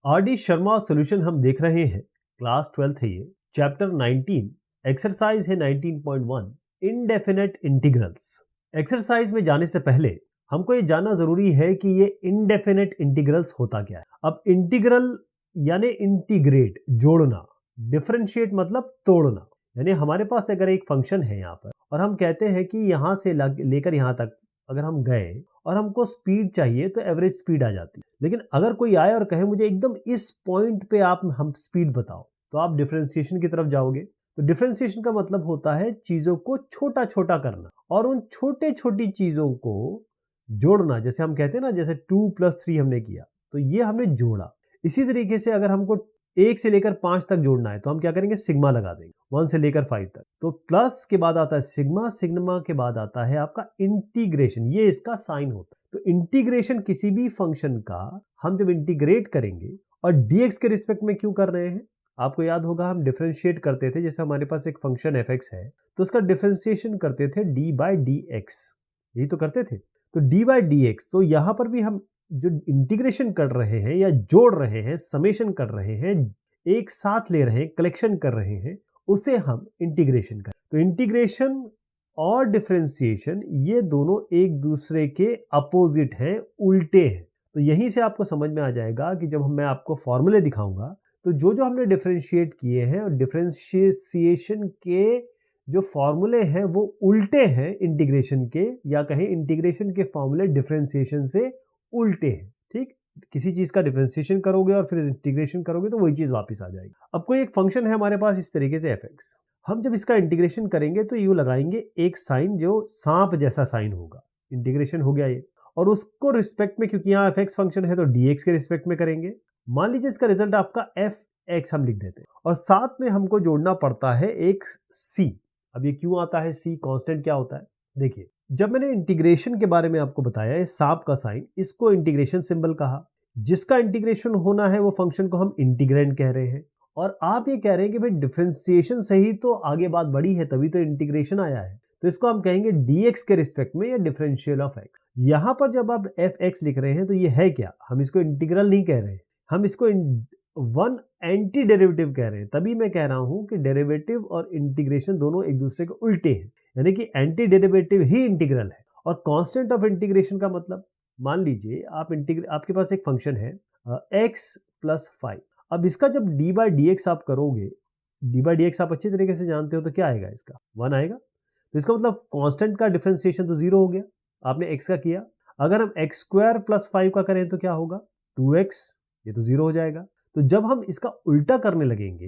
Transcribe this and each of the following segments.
R D Sharma solution हम देख रहे हैं। क्लास 12th है ये, चैप्टर 19, एक्सरसाइज है 19.1, इनडेफिनेट इंटीग्रल्स। एक्सरसाइज में जाने से पहले हमको ये जानना जरूरी है कि ये इनडेफिनेट इंटीग्रल्स होता क्या है। अब इंटीग्रल यानी इंटीग्रेट, जोड़ना, डिफरेंशिएट मतलब तोड़ना। यानी हमारे पास अगर एक फंक्शन है यहाँ पर और हम कहते हैं कि यहाँ से लेकर यहाँ तक अगर हम गए और हमको स्पीड चाहिए तो एवरेज स्पीड आ जाती है। लेकिन अगर कोई आए और कहे मुझे एकदम इस पॉइंट पे आप हम स्पीड बताओ, तो आप डिफरेंशिएशन की तरफ जाओगे। तो डिफरेंशिएशन का मतलब होता है चीजों को छोटा छोटा करना और उन छोटे छोटी चीजों को जोड़ना। जैसे हम कहते हैं ना, जैसे 2+3 हमने किया तो ये हमने जोड़ा। इसी तरीके से अगर हमको 1 से लेकर 5 तक जोड़ना है तो हम क्या करेंगे, सिग्मा लगा देंगे 1 से लेकर 5 तक। तो प्लस के बाद आता है सिग्मा, सिग्मा के बाद आता है आपका इंटीग्रेशन, ये इसका साइन होता है। तो इंटीग्रेशन किसी भी फंक्शन का हम जब इंटीग्रेट करेंगे, और dx के रिस्पेक्ट में क्यों कर रहे हैं, आपको याद होगा हम डिफरेंशिएट करते थे। जैसे हमारे पास एक फंक्शन fx है तो उसका डिफरेंशिएशन करते थे d/dx, यही तो करते थे। तो d/dx, तो यहां पर भी हम जो इंटीग्रेशन कर रहे हैं या जोड़ रहे हैं, समेशन कर रहे हैं, एक साथ ले रहे हैं, कलेक्शन कर रहे हैं, उसे हम इंटीग्रेशन कर। तो इंटीग्रेशन और डिफरेंशिएशन ये दोनों एक दूसरे के अपोजिट हैं, उल्टे हैं। तो यहीं से आपको समझ में आ जाएगा कि जब मैं आपको फॉर्मूले दिखाऊंगा तो जो जो हमने डिफरेंशिएट किए हैं और डिफरेंशिएशन के जो फॉर्मूले हैं वो उल्टे हैं इंटीग्रेशन के, या कहें इंटीग्रेशन के फॉर्मूले डिफरेंशिएशन से उल्टे हैं। ठीक, किसी चीज का डिफरेंशिएशन करोगे और फिर इंटीग्रेशन करोगे तो वही चीज वापस आ जाएगी। अब कोई एक फंक्शन है हमारे पास इस तरीके से fx, हम जब इसका इंटीग्रेशन करेंगे तो यू लगाएंगे एक साइन जो सांप जैसा साइन होगा, इंटीग्रेशन हो गया ये। और उसको रिस्पेक्ट में, क्योंकि यहाँ fx फंक्शन है तो dx के रिस्पेक्ट में करेंगे। मान लीजिए इसका रिजल्ट आपका fx हम लिख देते हैं और साथ में हमको जोड़ना पड़ता है एक c। अब ये क्यों आता है c, कांस्टेंट क्या होता है? देखिए, जब मैंने इंटीग्रेशन के बारे में आपको बताया, सांप का साइन, इसको इंटीग्रेशन सिंबल कहा। जिसका इंटीग्रेशन होना है वो फंक्शन को हम इंटीग्रेंड कह रहे हैं। और आप ये कह रहे हैं कि भाई डिफरेंशिएशन से ही तो आगे बात बढ़ी है, तभी तो इंटीग्रेशन आया है, तो इसको हम कहेंगे dx के रिस्पेक्ट में या डिफरेंशियल ऑफ x। यहां पर जब आप fx लिख रहे हैं तो ये है क्या, हम इसको इंटीग्रल नहीं कह रहे हैं, हम इसको वन एंटी डेरिवेटिव कह रहे हैं। तभी मैं कह रहा हूं कि डेरिवेटिव और इंटीग्रेशन दोनों एक दूसरे के उल्टे हैं, यानी कि एंटी डेरिवेटिव ही इंटीग्रल है। और कांस्टेंट ऑफ इंटीग्रेशन का मतलब, मान लीजिए आपके पास एक फंक्शन है x+5। अब इसका जब d/dx आप करोगे, d/dx आप अच्छी तरीके से जानते हो, तो क्या आएगा, इसका 1 आएगा। तो इसका मतलब कांस्टेंट का डिफरेंशिएशन तो 0 हो गया, आपने x का किया। अगर हम x² + 5 का करें तो क्या होगा, 2x, ये तो 0 हो जाएगा। तो जब हम इसका उल्टा करने लगेंगे,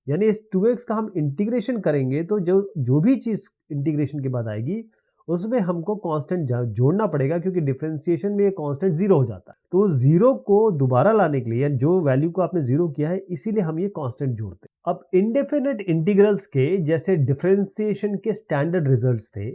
यानी इस 2x का हम इंटीग्रेशन करेंगे, तो जो भी चीज इंटीग्रेशन के बाद आएगी उसमें हमको कांस्टेंट जोड़ना पड़ेगा, क्योंकि डिफरेंशिएशन में ये कांस्टेंट 0 हो जाता है। तो 0 को दोबारा लाने के लिए, जो वैल्यू को आपने 0 किया है, इसीलिए हम ये कांस्टेंट जोड़ते हैं। अब इंडेफिनेट इंटीग्रल्स के जैसे डिफरेंशिएशन के स्टैंडर्ड रिजल्ट्स थे,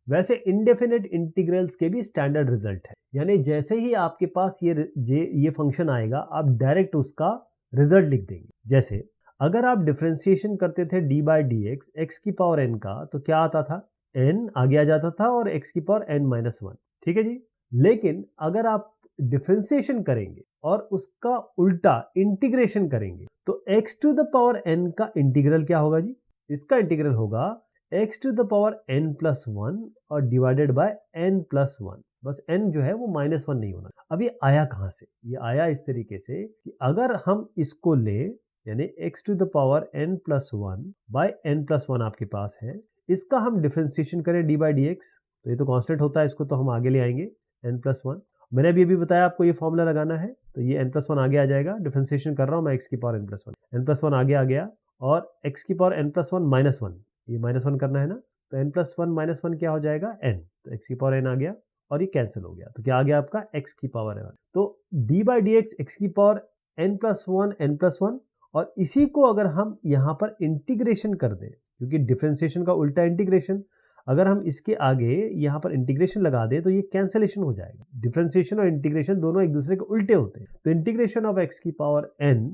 वैसे इंडेफिनेट इंटीग्रल्स के भी स्टैंडर्ड रिजल्ट है। यानी जैसे ही आपके पास ये फंक्शन आएगा, आप डायरेक्ट उसका रिजल्ट लिख देंगे। जैसे अगर आप डिफरेंशिएशन करते थे d/dx x⁴n का, तो क्या आता था, n आगे आ जाता था और x⁴n-1, ठीक है जी। लेकिन अगर आप डिफरेंशिएशन करेंगे और उसका उल्टा इंटीग्रेशन करेंगे, तो x⁴n का इंटीग्रल क्या होगा जी, इसका इंटीग्रल होगा x⁴n+1 और डिवाइडेड बाय n+1। बस n जो है वो -1 नहीं होना। अब ये आया कहां से, ये आया इस तरीके से कि अगर हम इसको ले, यानी x⁴n+1 बाय n+1 आपके पास है, इसका हम डिफरेंशिएशन करें d/dx, तो ये तो कांस्टेंट होता है, इसको तो हम आगे ले आएंगे n+1। मैंने अभी बताया आपको ये फॉर्मूला लगाना है, तो ये n+1 आगे आ जाएगा। डिफरेंशिएशन कर रहा हूं मैं x⁴n+1, n+1 आगे आ गया, और x⁴n+1 ये -1 करना है ना, तो n+1 -1 क्या हो जाएगा, n। तो x⁴n आ गया और ये कैंसिल हो गया, तो क्या आ गया आपका x⁴n। तो d/dx x⁴n+1 n+1, और इसी को अगर हम यहाँ पर इंटीग्रेशन कर दें, क्योंकि डिफरेंशिएशन का उल्टा इंटीग्रेशन, अगर हम इसके आगे यहाँ पर इंटीग्रेशन लगा दें तो ये कैंसिलेशन हो जाएगा। डिफरेंशिएशन और इंटीग्रेशन दोनों एक दूसरे के उल्टे होते हैं। तो इंटीग्रेशन ऑफ x⁴n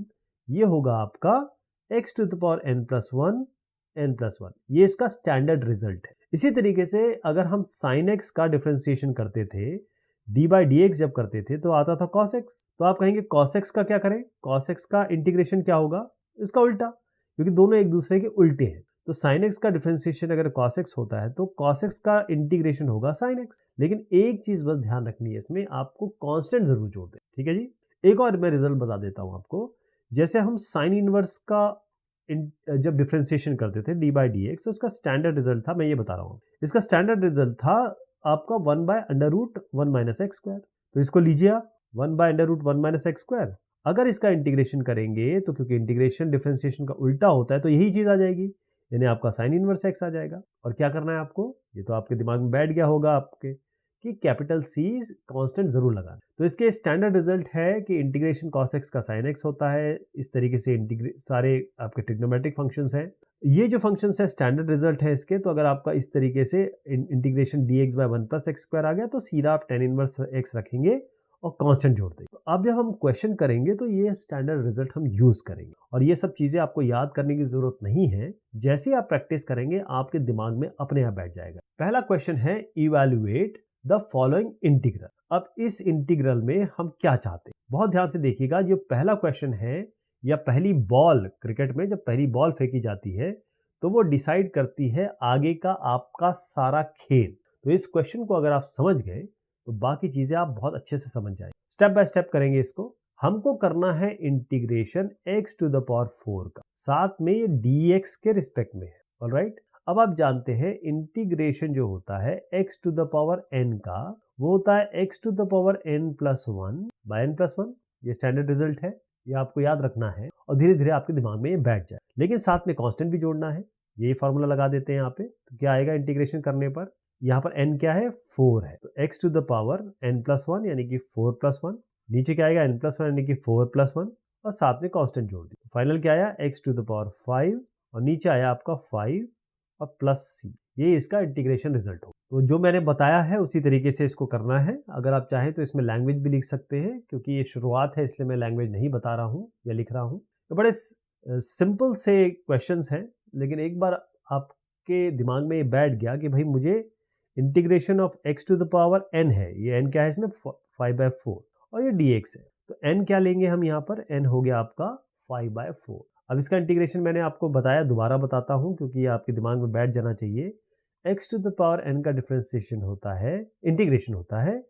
ये होगा आपका x⁴n+1 n+1, ये इसका स्टैंडर्ड रिजल्ट है। इसी तरीके से अगर हम sin x का डिफरेंशिएशन करते थे, डी बाई डी एक्स जब करते थे तो आता था कॉस एक्स, तो आप कहेंगे कॉस एक्स का क्या करें, कॉस एक्स का इंटीग्रेशन क्या होगा, इसका उल्टा, क्योंकि दोनों एक दूसरे के उल्टे हैं। तो साइन एक्स का डिफरेंशिएशन अगर कॉस एक्स होता है तो कॉस एक्स का इंटीग्रेशन होगा साइन एक्स। लेकिन एक चीज बस ध्यान रखनी है, इसमें आपको कांस्टेंट जरूर जोड़ दें, ठीक है जी। एक और मैं रिजल्ट बता देता हूं आपको। जैसे हम साइन इनवर्स का जब डिफरेंशिएशन करते थे डी बाई डी एक्स, तो इसका स्टैंडर्ड रिजल्ट था, मैं ये बता रहा हूँ, इसका स्टैंडर्ड रिजल्ट था आपका 1/√1 माइनस एक्स स्क्वायर। तो इसको लीजिए आप 1/√1 माइनस एक्स स्क्वायर। अगर इसका इंटीग्रेशन करेंगे तो क्योंकि इंटीग्रेशन डिफरेंशिएशन का उल्टा होता है तो यही चीज आ जाएगी, यानी आपका साइन इनवर्स एक्स आ जाएगा। और क्या करना है आपको, ये तो आपके दिमाग में बैठ गया होगा आपके, कि कैपिटल सी कांस्टेंट जरूर लगाना। तो इसके स्टैंडर्ड रिजल्ट है कि इंटीग्रेशन कॉस एक्स का साइन एक्स होता है। इस तरीके से सारे आपके ट्रिग्नोमेट्रिक फंक्शंस हैं। ये जो फंक्शंस है स्टैंडर्ड रिजल्ट है इसके। तो अगर आपका इस तरीके से integration d x by 1 plus x square आ गया तो सीधा आप टेन इनवर्स एक्स रखेंगे और कांस्टेंट जोड़ देंगे। तो अब जब हम क्वेश्चन करेंगे तो ये स्टैंडर्ड रिजल्ट हम यूज करेंगे, और ये सब चीजें आपको याद करने की जरूरत नहीं है। जैसे ही आप प्रैक्टिस करेंगे आपके दिमाग में अपने आप बैठ जाएगा। पहला क्वेश्चन है इवैल्यूएट द फॉलोइंग इंटीग्रल। अब इस इंटीग्रल में हम क्या चाहते हैं, बहुत ध्यान से देखिएगा। जो पहला क्वेश्चन है, या पहली बॉल, क्रिकेट में जब पहली बॉल फेंकी जाती है तो वो डिसाइड करती है आगे का आपका सारा खेल। तो इस क्वेश्चन को अगर आप समझ गए तो बाकी चीजें आप बहुत अच्छे से समझ जाएंगे। स्टेप बाय स्टेप करेंगे इसको। हमको करना है integration x to the power 4 का, साथ में ये dx के रिस्पेक्ट में है, ऑलराइट। अब आप जानते हैं इंटीग्रेशन जो होता है x to the power n का, वो होता है x to the power n plus 1 by n plus 1। ये स्टैंडर्ड रिजल्ट है, ये आपको याद रखना है और धीरे धीरे आपके दिमाग में ये बैठ जाए। लेकिन साथ में कांस्टेंट भी जोड़ना है, यही फॉर्मूला लगा देते हैं यहाँ पे। तो क्या आएगा इंटीग्रेशन करने पर, यहाँ पर n क्या है, 4 है, तो x to the power n plus 1 यानी कि 4 प्लस 1। नीचे क्या आएगा, n प्लस 1 यानी कि 4 प्लस 1, और साथ में कांस्टेंट जोड़ दी। फाइनल क्या आया, x टू द पावर 5, और नीचे आया आपका 5 और प्लस c। ये इसका इंटीग्रेशन रिजल्ट हो। तो जो मैंने बताया है उसी तरीके से इसको करना है। अगर आप चाहें तो इसमें लैंग्वेज भी लिख सकते हैं, क्योंकि ये शुरुआत है इसलिए मैं लैंग्वेज नहीं बता रहा हूँ या लिख रहा हूँ। तो बड़े सिंपल से क्वेश्चंस हैं, लेकिन एक बार आपके दिमाग में ये बैठ गया कि भाई मुझे integration of x to the power n है, ये n क्या है इसमें 5/4, और ये dx है, तो n क्या लेंगे हम यहाँ पर, n हो गया आपका 5/4। अब इसका इंटीग्रेशन मैंने आपको बताया, दोबारा बताता हूँ क्योंकि ये आपके दिमाग में बैठ जाना चाहिए। x to the power n का डिफरेंशिएशन होता है, इंटीग्रेशन होता है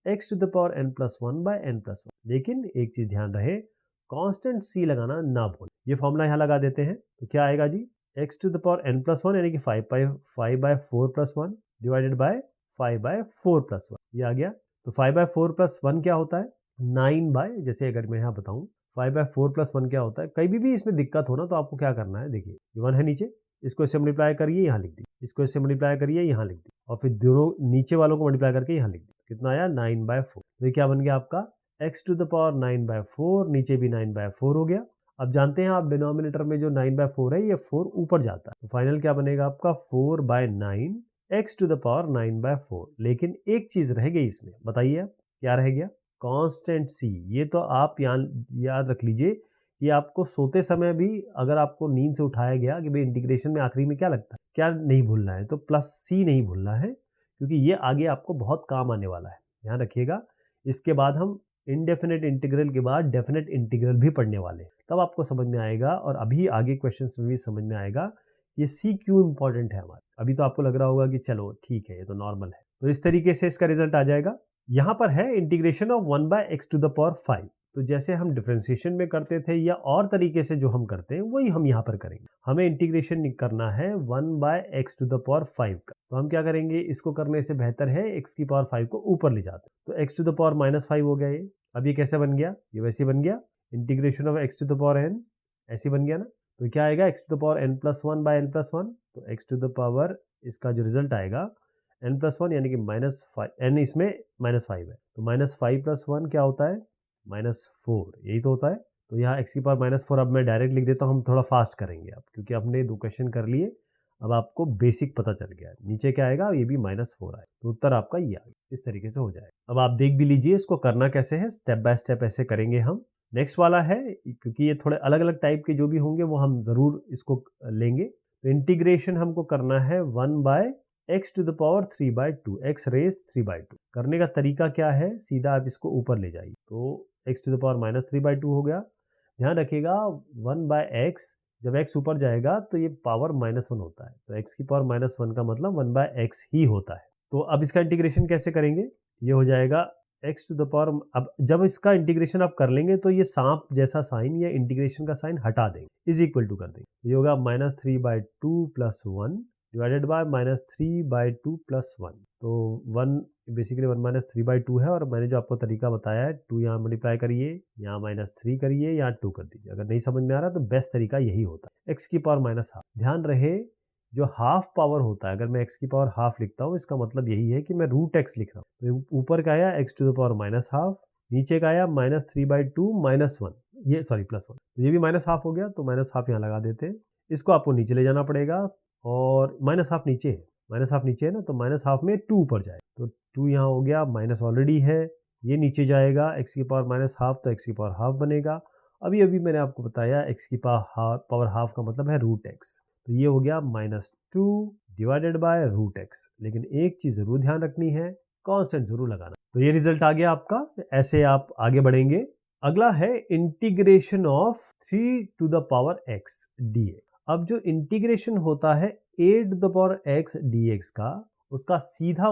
x to the power n plus 1 by n plus 1। लेकिन एक चीज ध्यान रहे, कांस्टेंट c लगाना ना भूल। ये फॉर्मूला यहाँ लगा देते हैं, तो क्या आएगा जी, x to the power n plus 1 यानी कि 5/4 प्लस 1 डिवाइडेड बाय 5/4 प्लस 1, ये आ गया। तो 5/4 प्लस 1 क्या होता है, 9 जैसे अगर मैं यहाँ बताऊँ 5/4 प्लस 1 क्या होता है। कभी भी इसमें दिक्कत हो ना तो आपको क्या करना है, देखिए ये 1 है नीचे, इसको इससे मल्टीप्लाई करिए, यहाँ लिख दी, इसको इससे मल्टीप्लाई करिए, यहाँ लिख दी, और फिर दोनों नीचे वालों को मल्टीप्लाई करके यहाँ लिख दी। कितना आया, 9/4। तो ये क्या बन गया आपका, x टू द पावर 9/4, नीचे भी 9/4 हो गया। अब जानते हैं आप डिनोमिनेटर में जो 9/4 है ये 4 ऊपर जाता है, तो फाइनल क्या बनेगा आपका 4/9 x टू द पावर 9/4। लेकिन एक चीज रह गई इसमें, बताइए आप क्या रह गया, कांस्टेंट c। ये तो आप याद रख लीजिए कि आपको सोते समय भी अगर आपको नींद से उठाया गया कि भाई इंटीग्रेशन में आखिरी में क्या लगता है, क्या नहीं भूलना है, तो प्लस c नहीं भूलना है, क्योंकि ये आगे आपको बहुत काम आने वाला है, ध्यान रखिएगा। इसके बाद हम इनडेफिनेट इंटीग्रल के बाद डेफिनेट इंटीग्रल भी पढ़ने वाले हैं, तब आपको समझ में आएगा, और अभी आगे क्वेश्चंस में भी समझ में आएगा ये c क्यों इंपॉर्टेंट है हमारा। अभी तो आपको लग रहा होगा कि चलो ठीक है ये तो नॉर्मल है। तो इस तरीके से इसका रिजल्ट आ जाएगा। यहाँ पर है integration of 1/x to the power 5। तो जैसे हम डिफरेंशिएशन में करते थे या और तरीके से जो हम करते हैं वही हम यहाँ पर करेंगे। हमें इंटीग्रेशन करना है 1/x टू द पावर 5 का, तो हम क्या करेंगे, इसको करने से बेहतर है x की पावर 5 को ऊपर ले जाते हैं, तो x टू द पावर -5 हो गया ये। अब ये कैसे बन गया, ये वैसे बन गया, integration of x to the power n ऐसे बन गया ना। तो क्या आएगा, x to the power n plus 1 by n plus 1, तो x टू द पावर इसका जो रिजल्ट आएगा n प्लस 1 यानी कि -5, n इसमें -5 है, तो -5 प्लस 1 क्या होता है, -4, यही तो होता है। तो यहाँ x की पावर -4 अब मैं डायरेक्ट लिख देता हूँ, हम थोड़ा फास्ट करेंगे अब, क्योंकि आपने 2 क्वेश्चन कर लिए, अब आपको बेसिक पता चल गया है। नीचे क्या आएगा, ये भी -4 आएगा, तो उत्तर आपका ये आ गया। इस तरीके से हो जाएगा। अब आप देख भी लीजिए इसको करना कैसे है, स्टेप बाय स्टेप ऐसे करेंगे हम। नेक्स्ट वाला है, क्योंकि ये थोड़े अलग अलग टाइप के जो भी होंगे वो हम जरूर इसको लेंगे। तो इंटीग्रेशन हमको करना है 1/√x x to the power 3/2, x raise 3/2। करने का तरीका क्या है, सीधा आप इसको ऊपर ले जाइए, तो एक्स टू द पावर -3/2 हो गया। ध्यान रखिएगा 1/x, जब x ऊपर जाएगा तो ये पावर -1 होता है, तो x की पावर -1 का मतलब 1/x ही होता है। तो अब इसका इंटीग्रेशन कैसे करेंगे, ये हो जाएगा x टू द पावर, अब जब इसका इंटीग्रेशन आप कर लेंगे तो ये सांप जैसा साइन, ये इंटीग्रेशन का साइन हटा देंगे, इज इक्वल टू कर देंगे। ये होगा -3/2 + 1 डिवाइडेड बाय -3/2 + 1। तो 1 बेसिकली 1 - 3/2 है, और मैंने जो आपको तरीका बताया है, 2 यहाँ मल्टीप्लाई करिए, यहाँ -3 करिए, यहाँ 2 कर दीजिए। अगर नहीं समझ में आ रहा तो बेस्ट तरीका यही होता है, x की पावर -12। ध्यान रहे जो हाफ पावर होता है, अगर मैं x की पावर हाफ लिखता हूँ, इसका मतलब यही है कि मैं √x लिख रहा हूँ। तो ऊपर का आया x टू द पावर -12, नीचे का आया -3/2 -1, ये सॉरी +1, ये भी -12 हो गया, तो -12 यहाँ लगा देते हैं। इसको आपको नीचे ले जाना पड़ेगा, और -12 नीचे है, -12 नीचे है ना, तो -12 में 2 ऊपर जाए, तो 2 यहाँ हो गया, माइनस ऑलरेडी है, ये नीचे जाएगा, x की पावर -12, तो x की पावर हाफ बनेगा। अभी अभी मैंने आपको बताया x की पावर हाफ का मतलब है √x, तो ये हो गया -2 डिवाइडेड बाय √x। लेकिन एक चीज जरूर ध्यान रखनी है, कांस्टेंट जरूर लगाना। तो ये रिजल्ट आ गया आपका, ऐसे आप आगे बढ़ेंगे। अगला है integration of 3 to the power x dx। अब जो इंटीग्रेशन होता है a to the power x dx का, उसका सीधा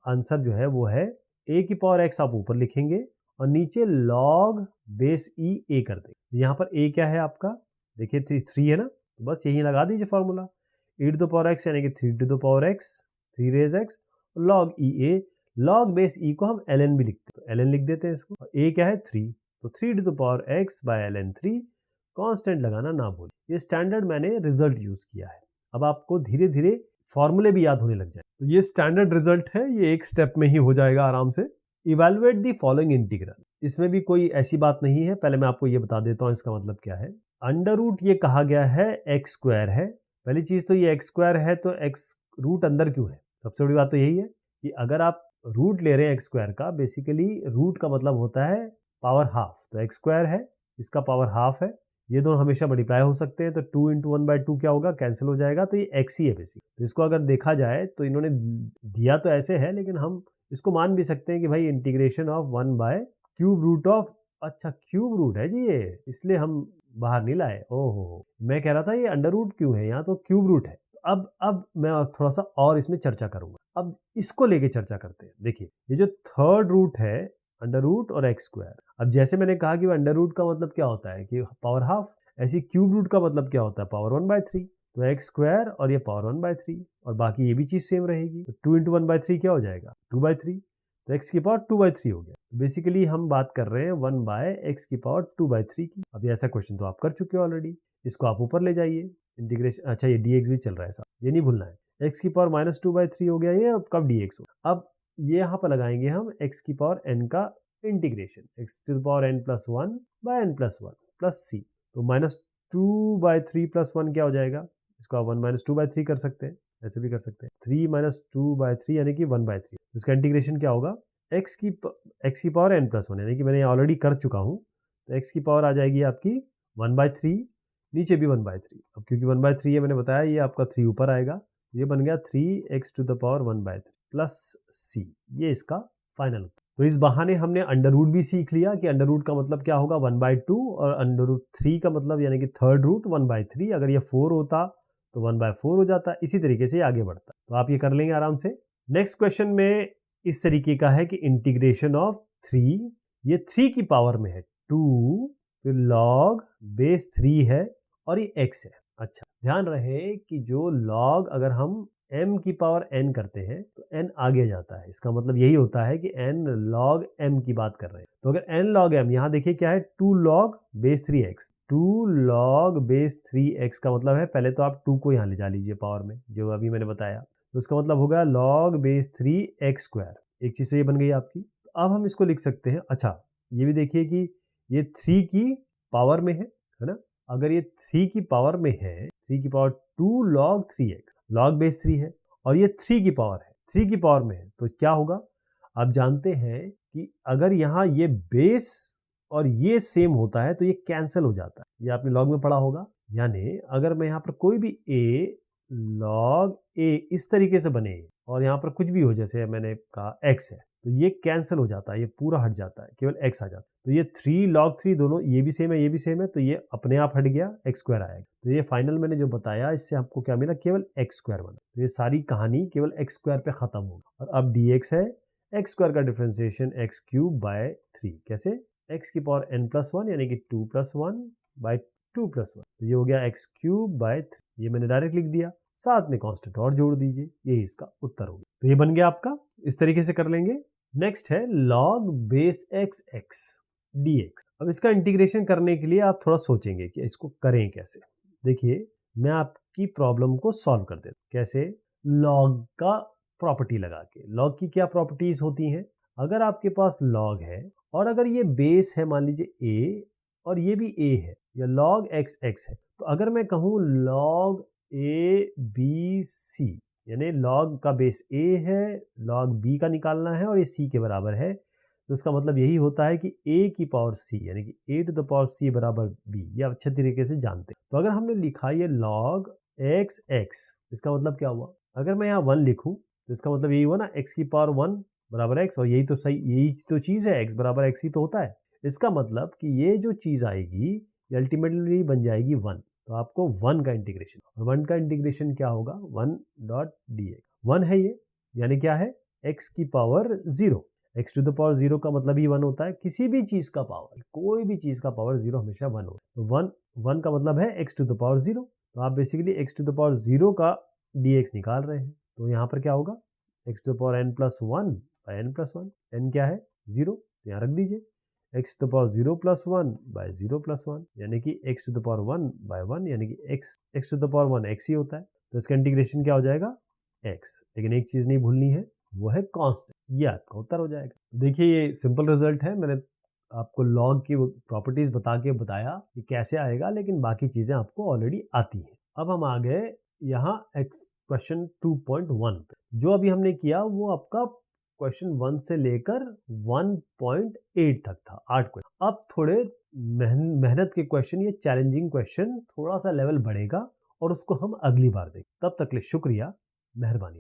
आंसर जो है वो है a की पावर x आप ऊपर लिखेंगे, और नीचे log बेस e a कर देंगे। यहाँ पर a क्या है आपका, देखिए 3 है ना, तो बस यही लगा दीजिए formula, e to the power x यानी कि 3 to the power x, 3 raise x, log e a, log base e को हम ln भी लिखते हैं, तो ln लिख देते हैं इसको, a क्या है 3, तो 3 to the power x by ln 3, constant लगाना ना भूलिए। ये स्टैंडर्ड मैंने रिजल्ट यूज किया है, अब आपको धीरे धीरे फॉर्मूले भी याद होने लग जाए। तो ये स्टैंडर्ड रिजल्ट है, ये एक स्टेप में ही हो जाएगा आराम से। इवेलुएट द फॉलोइंग इंटीग्रल, इसमें भी कोई ऐसी बात नहीं है, पहले मैं आपको ये बता देता हूँ इसका मतलब क्या है। अंडर रूट ये कहा गया है एक्स स्क्वायर है, पहली चीज तो ये एक्स स्क्वायर है, तो एक्स रूट अंदर क्यों है, सबसे बड़ी बात तो यही है कि अगर आप रूट ले रहे हैं एक्स स्क्वायर का, बेसिकली रूट का मतलब होता है पावर हाफ, तो एक्स स्क्वायर है, इसका पावर हाफ है, ये दोनों हमेशा मल्टीप्लाई हो सकते हैं, तो 2 × 1/2 क्या होगा, कैंसिल हो जाएगा, तो ये x ही है बेसिक। तो इसको अगर देखा जाए तो इन्होंने दिया तो ऐसे है, लेकिन हम इसको मान भी सकते हैं कि भाई इंटीग्रेशन ऑफ 1/क्यूब रूट ऑफ, अच्छा क्यूब रूट है जी ये, इसलिए हम बाहर नहीं लाए। ओहो, मैं कह रहा था ये अंडर रूट क्यों है, यहाँ तो क्यूब रूट है। अब मैं थोड़ा सा और इसमें चर्चा करूंगा, अब इसको लेके चर्चा करते हैं। देखिए ये जो थर्ड रूट है, अंडर रूट और एक्स स्क्वायर, अब जैसे मैंने कहा कि अंडर रूट का मतलब क्या होता है कि पावर हाफ, ऐसी क्यूब रूट का मतलब क्या होता है, पावर 1/3, तो एक्स स्क्वायर और ये पावर 1/3, और बाकी ये भी चीज सेम रहेगी, तो 2 × 1/3 क्या हो जाएगा, 2/3, तो x की पावर 2/3 हो गया। बेसिकली हम बात कर रहे हैं 1/x की पावर 2/3 की। अभी ऐसा क्वेश्चन तो आप कर चुके हो ऑलरेडी, इसको आप ऊपर ले जाइए इंटीग्रेशन, अच्छा ये dx भी चल रहा है साहब, ये नहीं भूलना है, x की पावर -2/3 हो गया ये, अब कब dx हो, अब ये यहाँ पर लगाएंगे हम x की पावर n का integration, x to the power n + 1 by n + 1 plus c, तो -2/3 + 1 क्या हो जाएगा, इसको आप 1 - 2/3 कर सकते हैं, ऐसे भी कर सकते हैं, 3 - 2/3 यानी कि 1/3, इसका इंटीग्रेशन क्या होगा, x की पावर n + 1, यानी कि मैंने ऑलरेडी कर चुका हूँ, तो x की पावर आ जाएगी आपकी 1/3, नीचे भी 1/3, अब क्योंकि 1/3 है मैंने बताया, ये आपका 3 ऊपर आएगा, ये बन गया 3x to the power 1/3 plus c, ये इसका फाइनल। तो इस बहाने हमने अंडर रूट भी सीख लिया कि अंडर रूट का मतलब क्या होगा 1/2, और अंडर रूट 3 का मतलब यानी कि थर्ड रूट 1/3, अगर ये 4 होता तो 1/4 हो जाता, इसी तरीके से आगे बढ़ता। तो आप ये कर लेंगे आराम से। नेक्स्ट क्वेश्चन में इस तरीके का है कि इंटीग्रेशन ऑफ 3, ये 3 की पावर में है 2, फिर लॉग बेस 3 है, और ये x है। अच्छा ध्यान रहे कि जो लॉग अगर हम m की पावर n करते हैं तो n आगे जाता है, इसका मतलब यही होता है कि n log m की बात कर रहे हैं, तो अगर n log m, यहाँ देखिए क्या है 2 log base 3x, 2 log base 3x का मतलब है, पहले तो आप 2 को यहाँ ले जा लीजिए पावर में, जो अभी मैंने बताया, तो उसका मतलब होगा log बेस 3x स्क्वायर, एक चीज तो ये बन गई आपकी। तो अब हम इसको लिख सकते हैं, अच्छा ये भी देखिए कि ये 3 की पावर में है ना, अगर ये 3 की पावर में है, 3 की power 2 log 3x, log base 3 है, और ये 3 की पावर है, 3 की पावर में है, तो क्या होगा, आप जानते हैं कि अगर यहाँ ये बेस और ये सेम होता है तो ये कैंसिल हो जाता है, ये आपने लॉग में पढ़ा होगा, यानी अगर मैं यहाँ पर कोई भी a log a इस तरीके से बने और यहाँ पर कुछ भी हो, जैसे मैंने कहा x है, तो ये कैंसिल हो जाता है, ये पूरा हट जाता है, केवल x आ जाता है। तो ये 3 log 3 दोनों ये भी सेम है, ये भी सेम है, तो ये अपने आप हट गया, x स्क्वायर आएगा। तो ये फाइनल मैंने जो बताया, इससे आपको क्या मिला, केवल x स्क्वायर बना। तो ये सारी कहानी केवल x स्क्वायर पे खत्म होगी। और अब dx है x स्क्वायर का डिफरेंशिएशन x क्यूब बाय 3। कैसे? x की पावर n+1 यानी कि 2+1 बाय 2+1। तो ये हो गया x क्यूब बाय 3। ये मैंने डायरेक्ट लिख दिया, साथ में कांस्टेंट और जोड़ दीजिए, यही इसका उत्तर होगा। तो ये बन गया आपका, इस तरीके से कर लेंगे। नेक्स्ट है log base x x dx। अब इसका इंटीग्रेशन करने के लिए आप थोड़ा सोचेंगे कि इसको करें कैसे। देखिए, मैं आपकी प्रॉब्लम को सॉल्व कर देता हूं। कैसे? log का प्रॉपर्टी लगा के। log की क्या प्रॉपर्टीज होती हैं? अगर आपके पास log है और अगर ये बेस है, मान लीजिए a और ये भी a है, या log x x है, तो अगर मैं कहूँ log a b c, यानी log का बेस a है, log b का निकालना है और ये c के बराबर है, तो इसका मतलब यही होता है कि a की पावर c यानी कि a to the power c बराबर b। ये आप अच्छे तरीके से जानते हैं। तो अगर हमने लिखा ये log x x, इसका मतलब क्या हुआ? अगर मैं यहाँ 1 लिखूं तो इसका मतलब यही हुआ ना, x की पावर 1 बराबर x, और यही तो सही, यही तो चीज़ है, x बराबर x ही तो होता है। इसका मतलब कि ये जो चीज़ आएगी ये अल्टीमेटली बन जाएगी 1। तो आपको 1 का इंटीग्रेशन, और 1 का इंटीग्रेशन क्या होगा? 1 डॉट dx। 1 है ये, यानी क्या है? x की power 0। x to the power 0 का मतलब ही 1 होता है। किसी भी चीज़ का पावर, कोई भी चीज़ का पावर 0 हमेशा 1 होता है। तो 1 का मतलब है x टू द पावर 0। तो आप basically x to the power 0 का dx निकाल रहे हैं। तो यहाँ पर क्या होगा? x to the power n+1 by n+1। n क्या है? 0, तो यहाँ रख दीजिए। x to the power 0+1 by 0+1, यानी कि x to the power 1 by 1, यानी कि x to the power 1 x ही होता है। तो इसका इंटीग्रेशन क्या हो जाएगा? x। लेकिन एक चीज़ नहीं भूलनी है, वो है कांस्टेंट। ये आपका उत्तर हो जाएगा। देखिए, ये सिंपल रिजल्ट है। मैंने आपको लॉग की प्रॉपर्टीज बता के बताया कि कैसे आएगा, लेकिन बाकी चीज़ें आपको ऑलरेडी आती हैं। अब हम आ गए यहाँ क्वेश्चन 2.1 पे। जो अभी हमने किया वो आपका क्वेश्चन 1 से लेकर 1.8 तक था, 8 क्वेश्चन। अब थोड़े मेहनत के क्वेश्चन, ये चैलेंजिंग क्वेश्चन, थोड़ा सा लेवल बढ़ेगा और उसको हम अगली बार देखें। तब तक के लिए शुक्रिया, मेहरबानी।